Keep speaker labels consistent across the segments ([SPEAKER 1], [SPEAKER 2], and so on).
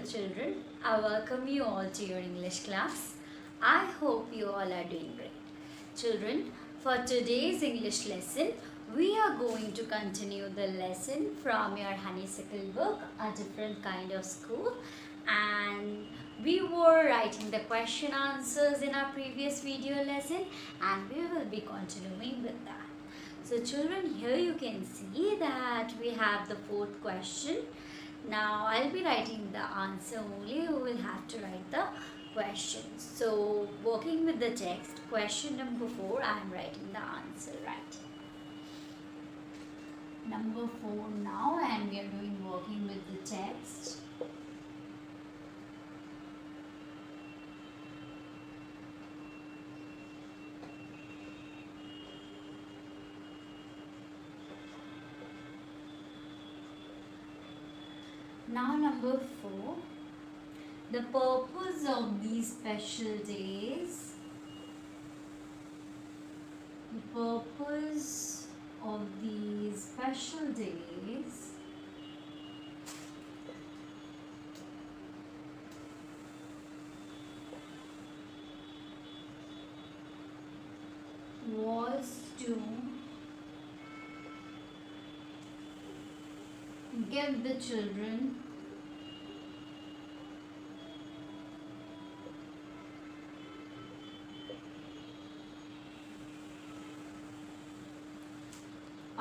[SPEAKER 1] children. I welcome you all to your English class. I hope you all are doing great. Children, for today's English lesson, we are going to continue the lesson from your honeysuckle book, A Different Kind of School. And we were writing the question answers in our previous video lesson, and we will be continuing with that. So children, here you can see that we have the fourth question. Now I'll be writing the answer only. You will have to write the questions. So working with the text, question number 4, I am writing the answer right. Number 4 now, and we are doing working with the text. Now number 4, the purpose of these special days. The purpose of these special days was to give the children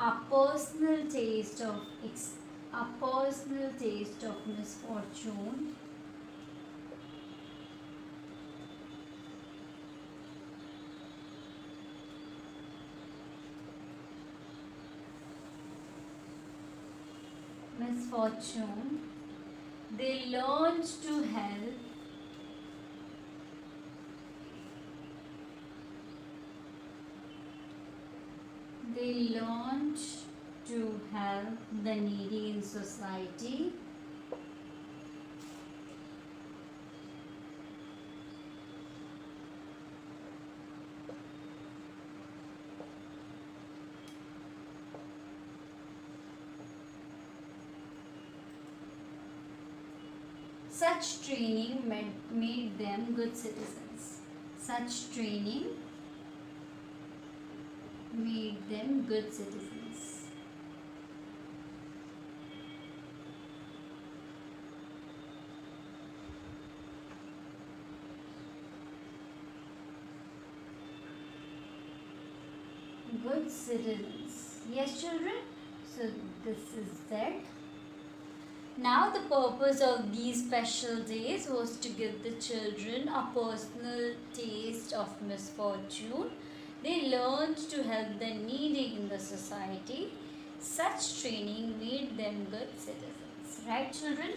[SPEAKER 1] a personal taste of misfortune they learned to help the needy in society. Such training made them good citizens. Such training made them good citizens. Good citizens. Yes, children? So this is that. Now the purpose of these special days was to give the children a personal taste of misfortune. They learned to help the needy in the society. Such training made them good citizens. Right, children?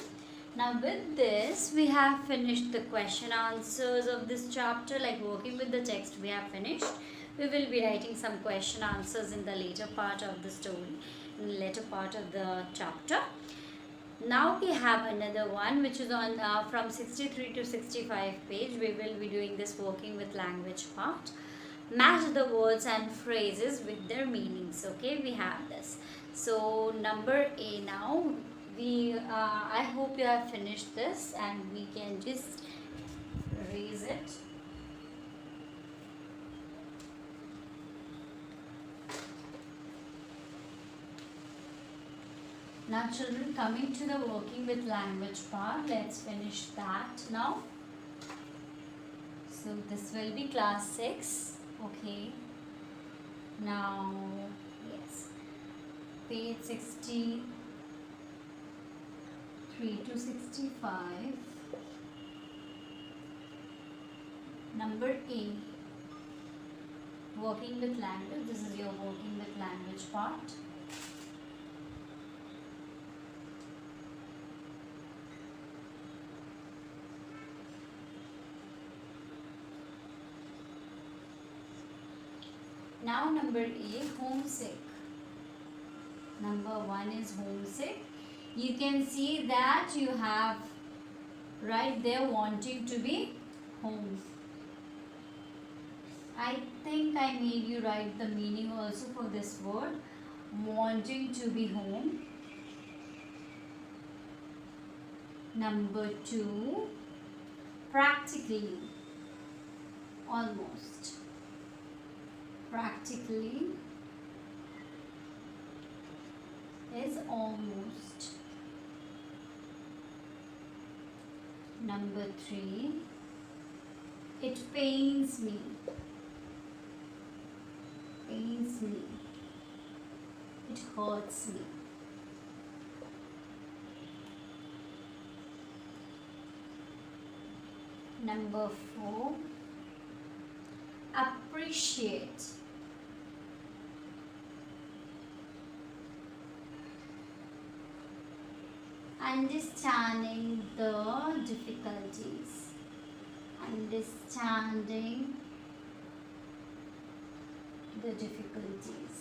[SPEAKER 1] Now with this, we have finished the question answers of this chapter. Like working with the text, we have finished. We will be writing some question answers in the later part of the story, in the later part of the chapter. Now we have another one which is on from 63 to 65 page. We will be doing this working with language part. Match the words and phrases with their meanings. Okay, we have this. So number A now. I hope you have finished this and we can just erase it. Now children, coming to the working with language part, let's finish that now. So this will be class 6. Okay. Now, yes. Page 63 to 65. Number A. Working with language. This is your working with language part. Now number A, homesick. Number 1 is homesick. You can see that you have right there wanting to be home. I think I made you write the meaning also for this word, wanting to be home. Number 2, practically. Almost. Practically is almost. Number 3, it pains me. Pains me. It hurts me. Number 4, appreciate. Understanding the difficulties. Understanding the difficulties.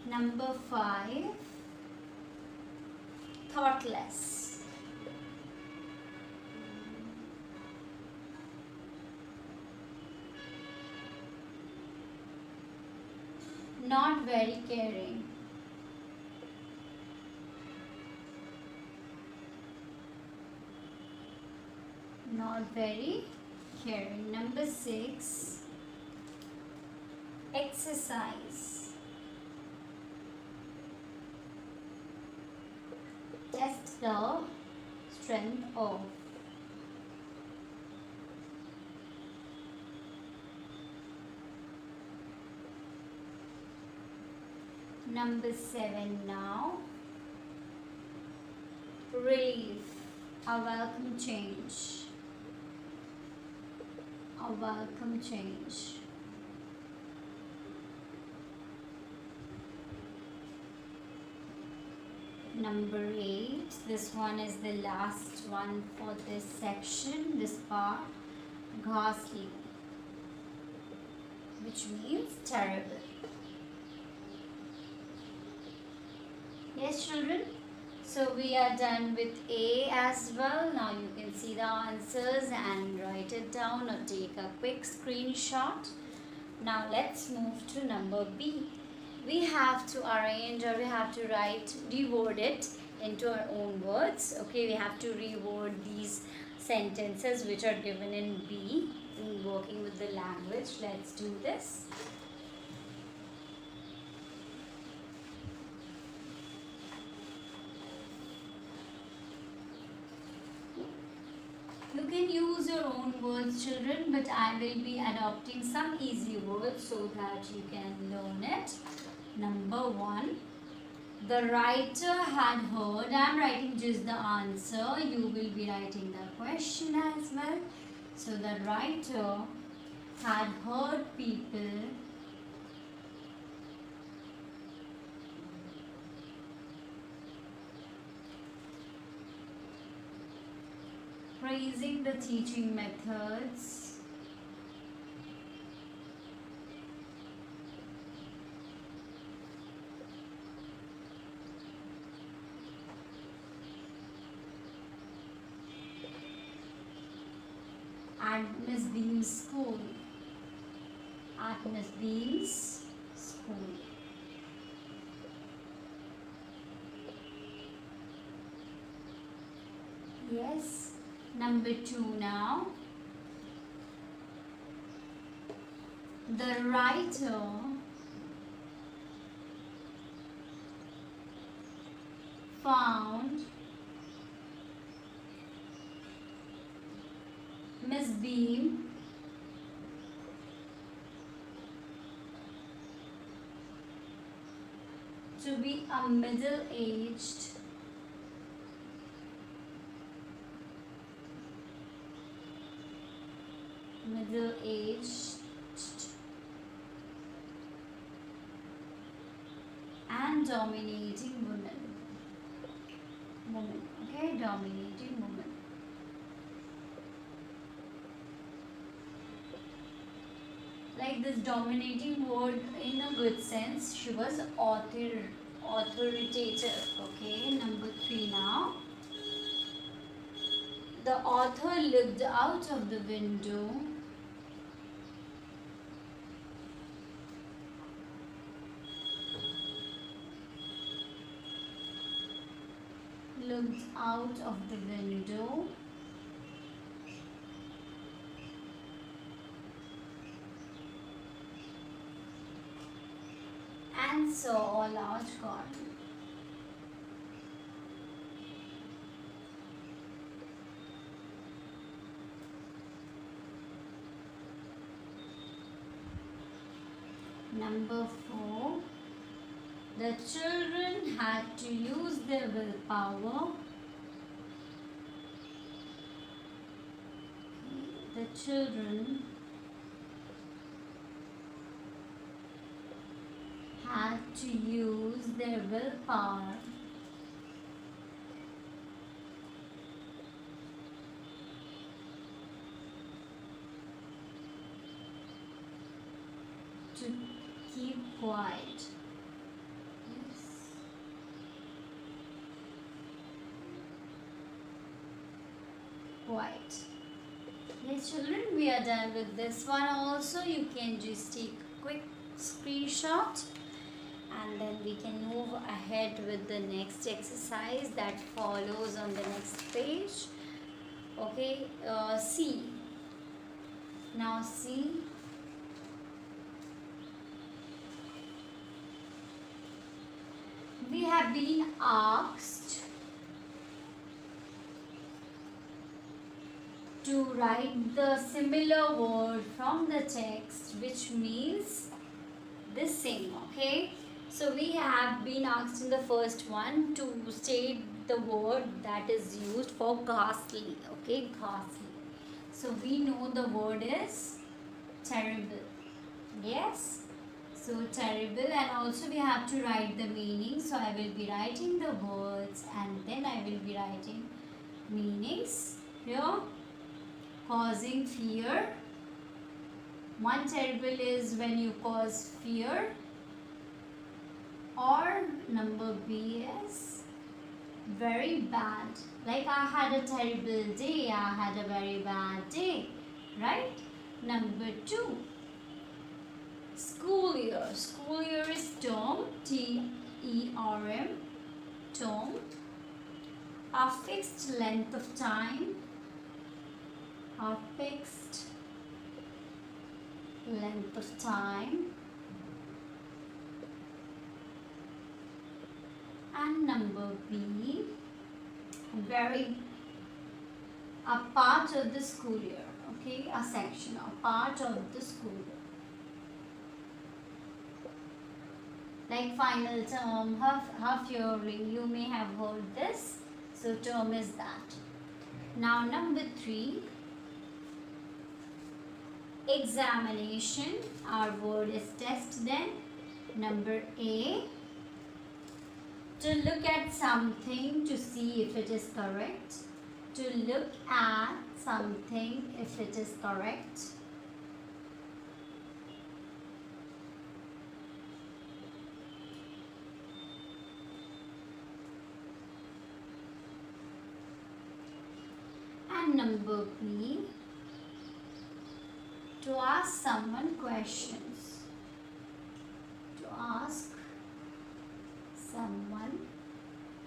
[SPEAKER 1] Number 5, thoughtless. Not very caring. Not very caring. Number 6, exercise. Test the strength of. Number 7 now, relief. A welcome change. A welcome change. Number 8, this one is the last one for this section, this part, ghastly, which means terrible. Yes, children? So we are done with A as well. Now you can see the answers and write it down or take a quick screenshot. Now let's move to number B. We have to arrange, or we have to reword it into our own words. Okay, we have to reword these sentences which are given in B in working with the language. Let's do this. You can use your own words, children, but I will be adopting some easy words so that you can learn it. Number 1, the writer had heard. I am writing just the answer. You will be writing the question as well. So the writer had heard people praising the teaching methods at Miss Beam's school. At Miss Beam's school. Yes. Number 2 now. The writer found Miss Beam to be a middle-aged and dominating woman. Okay, dominating woman. Like this dominating word in a good sense, she was authoritative. Okay, number 3 now. The author looked out of the window looked out of the window and saw a large garden. Number 4. The children had to use their willpower. The children had to use their willpower to keep quiet. Yes. Quiet. Yes, children, we are done with this one also. You can just take a quick screenshot and then we can move ahead with the next exercise that follows on the next page. Okay, C. Now C. We have been asked to write the similar word from the text, which means the same. Okay, so we have been asked in the first one to state the word that is used for ghastly. Okay, ghastly. So we know the word is terrible. Yes. So terrible, and also we have to write the meaning. So I will be writing the words and then I will be writing meanings here. Causing fear. One terrible is when you cause fear. Or number B is very bad. Like I had a terrible day, I had a very bad day. Right? Number 2. School year. School year is term. T-E-R-M. Term. A fixed length of time. A fixed length of time. And number B. A part of the school year. Okay, a section. A part of the school year. Like final term, half yearly, you may have heard this. So term is that. Now number 3, examination. Our word is test then. Number A, to look at something to see if it is correct. To look at something if it is correct. Number B, to ask someone questions. To ask someone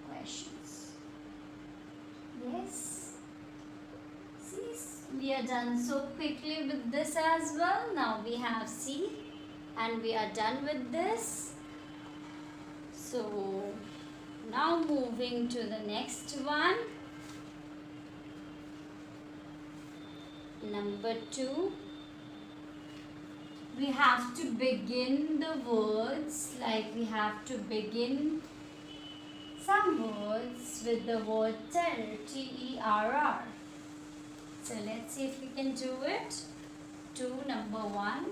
[SPEAKER 1] questions. Yes. See, we are done so quickly with this as well. Now we have C and we are done with this. So now moving to the next one. Number 2, we have to begin the words, like we have to begin some words with the word terror, T-E-R-R. So let's see if we can do it. Number 1.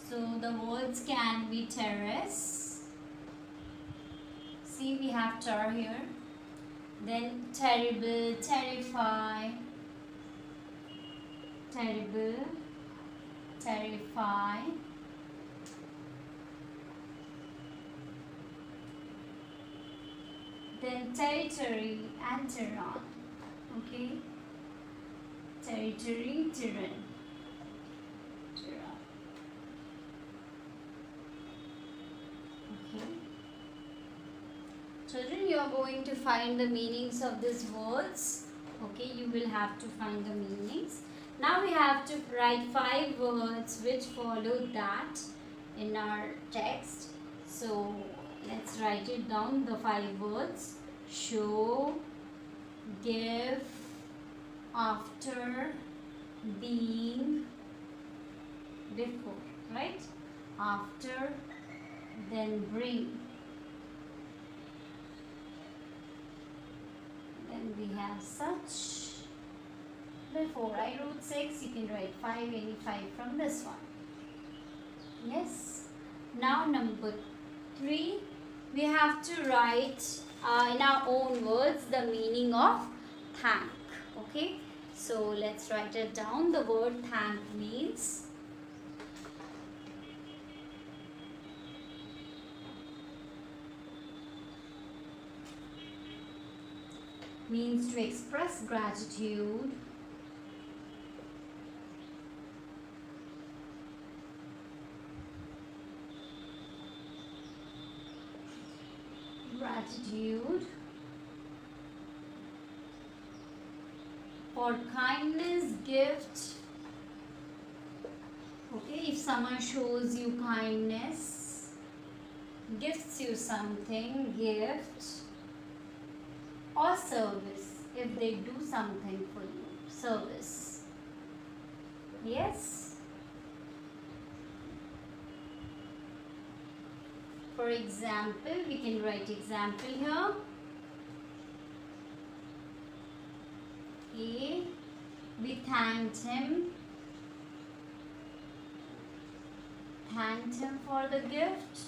[SPEAKER 1] So the words can be terrace. See, we have ter here. Then terrible, terrify, terrible, terrify. Then territory and tyrann. Okay? Territory, tyrann. Tyrann. Okay? are going to find the meanings of these words. Okay, you will have to find the meanings. Now we have to write 5 words which follow that in our text. So let's write it down, the 5 words. Show, give, after, being, before, right? After, then bring. Then we have such. Before I wrote 6, you can write 5, any 5 from this one. Yes. Now number 3, we have to write in our own words the meaning of thank. Okay. So let's write it down. The word thank means to express gratitude, for kindness, gift. Okay, if someone shows you kindness, gifts you something, gift, or service, if they do something for you, service. Yes. For example, we can write example here. Okay, we thanked him for the gift.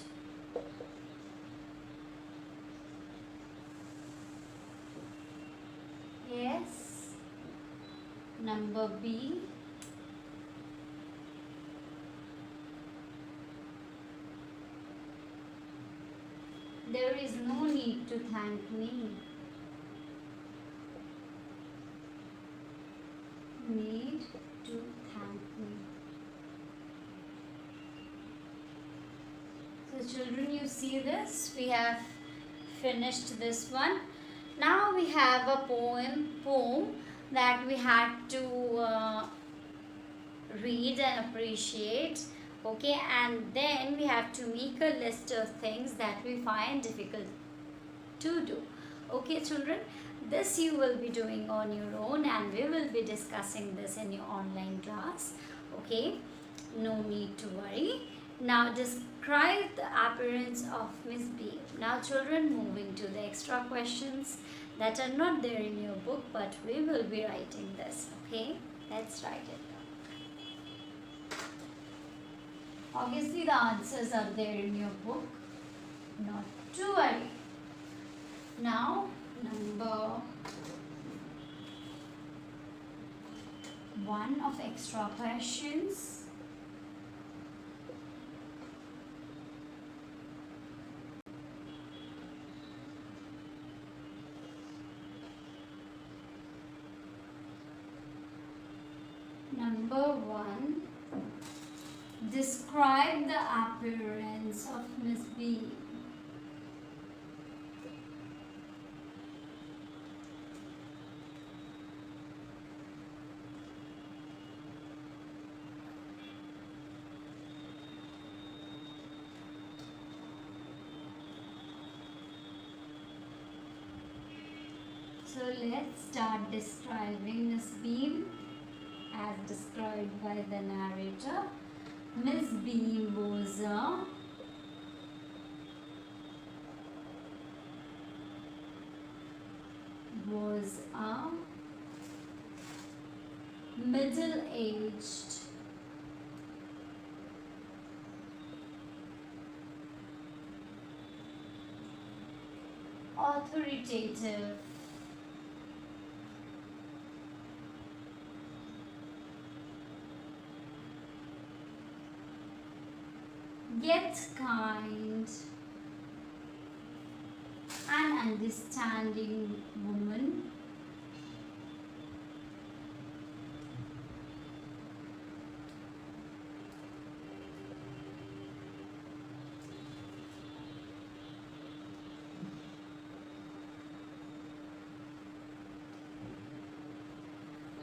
[SPEAKER 1] Yes. Number B. There is no need to thank me. Need to thank me. So children, you see this? We have finished this one. Now we have a poem that we had to read and appreciate. Okay, and then we have to make a list of things that we find difficult to do. Okay children, this you will be doing on your own, and we will be discussing this in your online class. Okay, no need to worry. Now describe the appearance of Miss B. Now children, moving to the extra questions that are not there in your book, but we will be writing this. Okay, let's write it down. Obviously the answers are there in your book, not to worry. Now number 1 of extra questions. Number 1, describe the appearance of Miss B. So let's start describing Miss B as described by the narrator. Miss B was a middle-aged authoritative yet kind and understanding woman.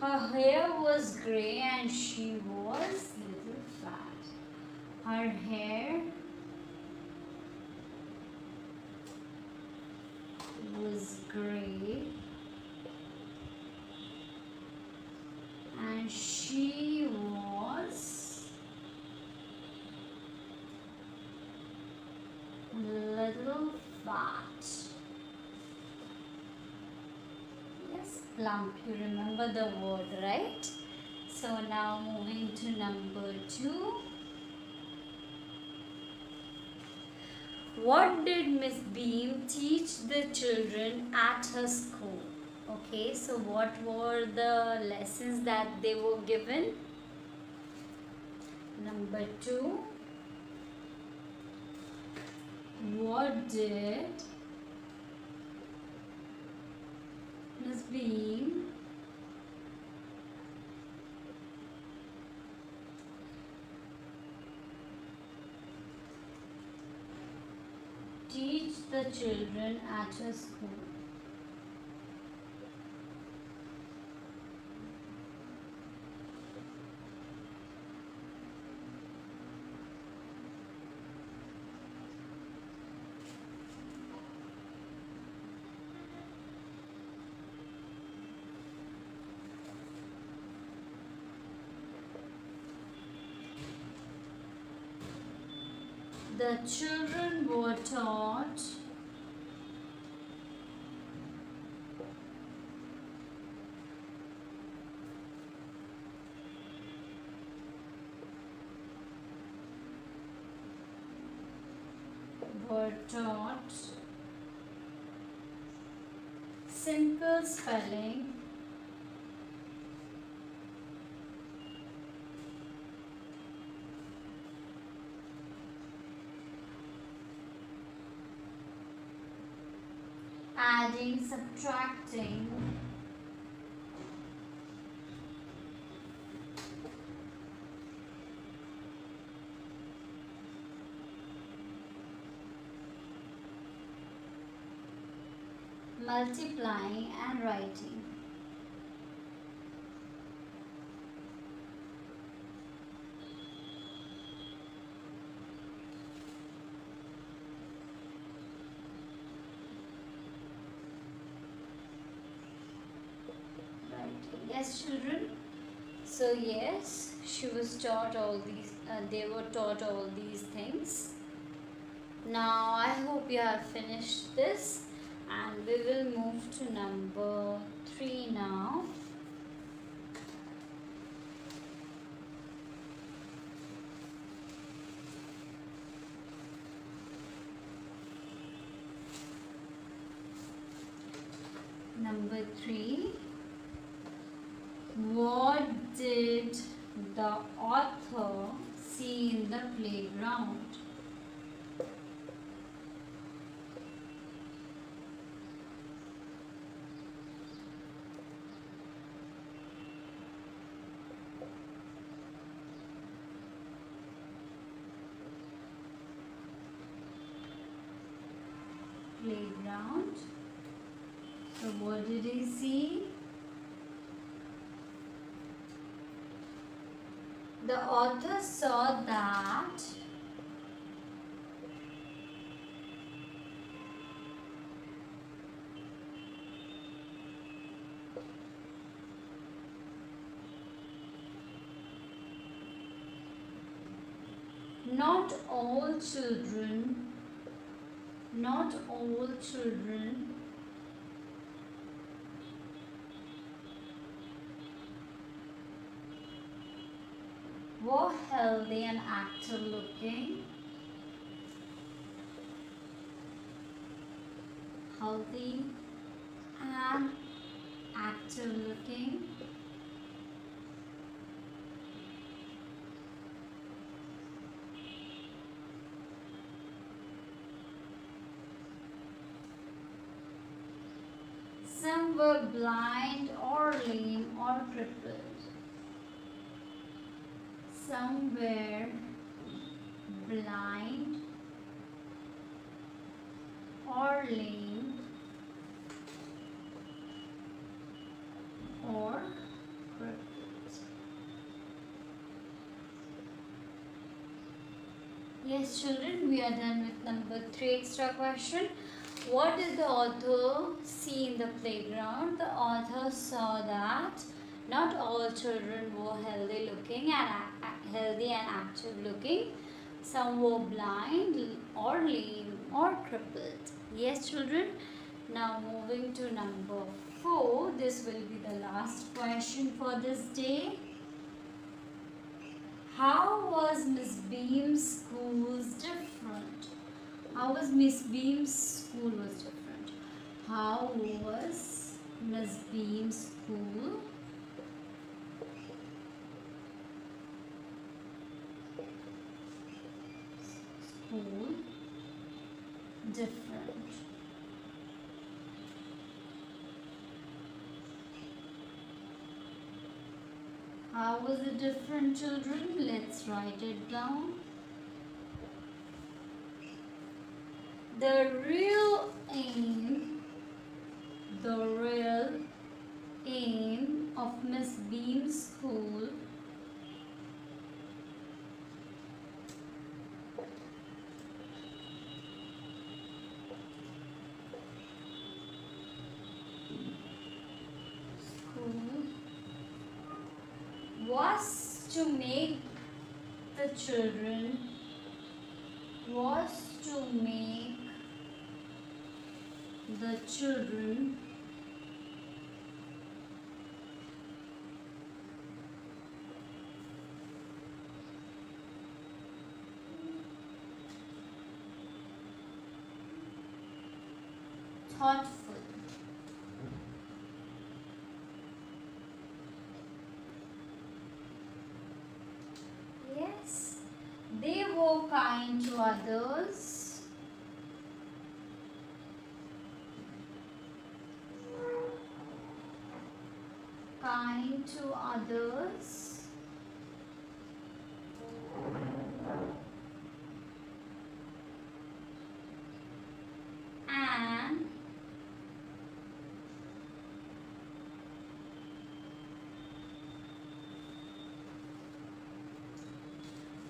[SPEAKER 1] Her hair was grey and she was little fat. Her hair was grey and she was little fat. Yes, plump. You remember the word, right? So now moving to number 2. What did Miss Beam teach the children at her school? Okay, so what were the lessons that they were given? Number 2. What did Miss Beam teach the children at her school? The children were taught simple spelling, adding, subtracting, multiplying and writing. Yes, children. So yes, she was taught all these. They were taught all these things. Now I hope you have finished this, and we will move to number 3 now. Number 3. What did the author see in the playground? Playground. So what did he see? The author saw that not all children were healthy and active looking. Healthy and active looking. Some were blind or lame or crippled. Some were blind or lame or Yes, children, we are done with number 3 extra question. What did the author see in the playground? The author saw that not all children were healthy and active looking. Some were blind or lame or crippled. Yes, children. Now moving to number 4. This will be the last question for this day. How was Miss Beam's schools different? How was Miss Beam's school was different? How was Miss Beam's school different? How was it different, children? Let's write it down. The real aim of Miss Beam's school was to make the children thoughtful. Yes, they were kind to others. Kind to others. And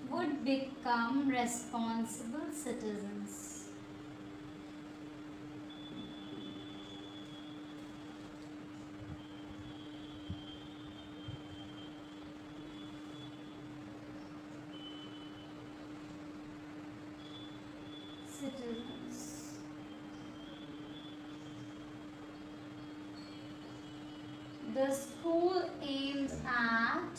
[SPEAKER 1] would become responsible citizens. The school aims at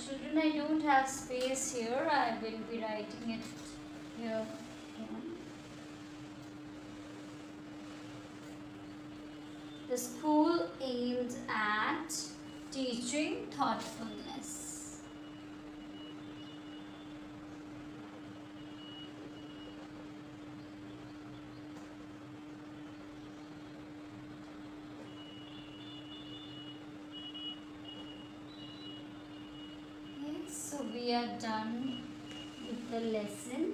[SPEAKER 1] children, I don't have space here. I will be writing it here. The school aims at teaching thoughtfulness. Okay, so we are done with the lesson.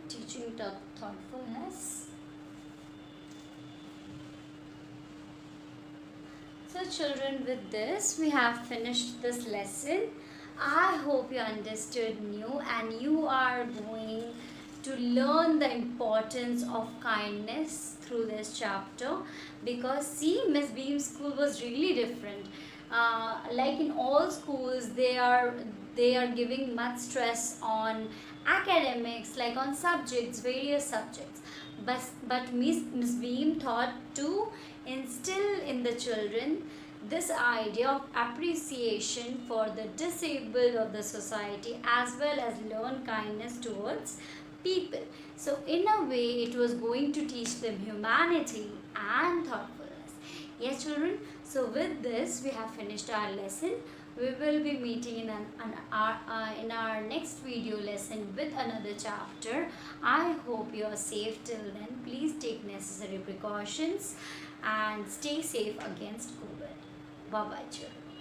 [SPEAKER 1] Teaching thoughtfulness. So children, with this we have finished this lesson. I hope you understood new and you are going to learn the importance of kindness through this chapter, because see, Miss Beam's school was really different. Like in all schools, they are giving much stress on academics, like on subjects, various subjects. But Miss Beam thought to instill in the children this idea of appreciation for the disabled of the society, as well as learn kindness towards people. So in a way, it was going to teach them humanity and thoughtfulness. Yes, children. So with this, we have finished our lesson. We will be meeting in our next video lesson with another chapter. I hope you are safe till then. Please take necessary precautions and stay safe against COVID. Bye bye, children.